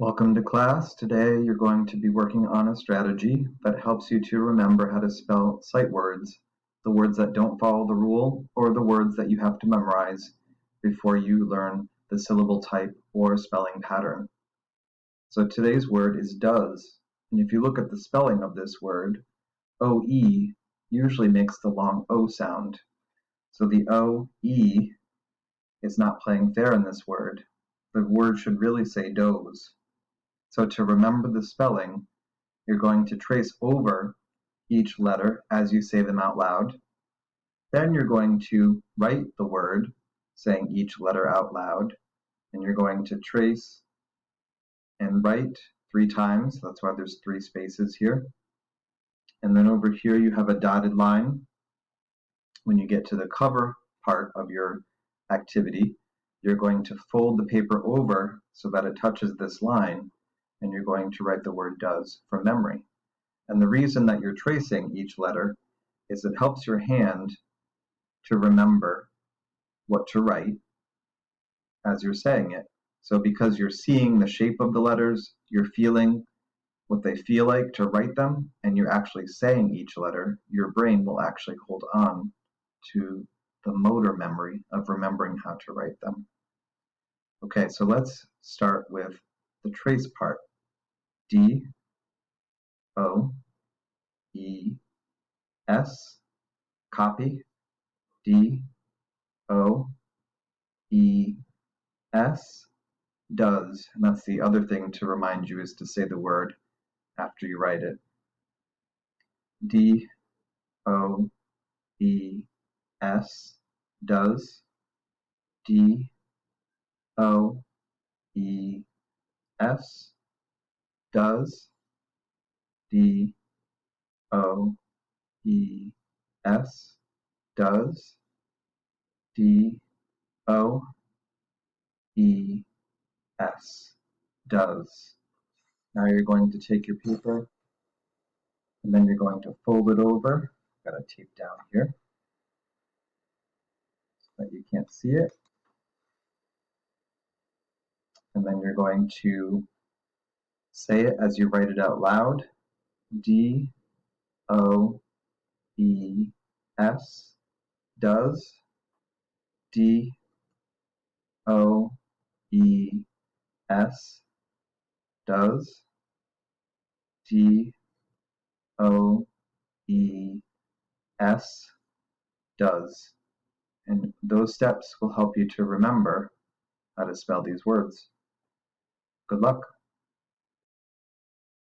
Welcome to class. Today you're going to be working on a strategy that helps you to remember how to spell sight words, the words that don't follow the rule or the words that you have to memorize before you learn the syllable type or spelling pattern. So today's word is does, and if you look at the spelling of this word, OE usually makes the long O sound. So the OE is not playing fair in this word. The word should really say doze. So to remember the spelling, you're going to trace over each letter as you say them out loud. Then you're going to write the word, saying each letter out loud, and you're going to trace and write 3 times. That's why there's 3 spaces here. And then over here you have a dotted line. When you get to the cover part of your activity, you're going to fold the paper over so that it touches this line, and you're going to write the word does from memory. And the reason that you're tracing each letter is it helps your hand to remember what to write as you're saying it. So because you're seeing the shape of the letters, you're feeling what they feel like to write them, and you're actually saying each letter, your brain will actually hold on to the motor memory of remembering how to write them. Okay, so let's start with the trace part. D, O, E, S, copy, D, O, E, S, does. And that's the other thing to remind you is to say the word after you write it. D, O, E, S, does. D, O, E, S, does. D, O, E, S, does. D, O, E, S, does. Now you're going to take your paper and then you're going to fold it over. Got a tape down here so that you can't see it. And then you're going to say it as you write it out loud. D, O, E, S, does. D, O, E, S, does. D, O, E, S, does. And those steps will help you to remember how to spell these words. Good luck.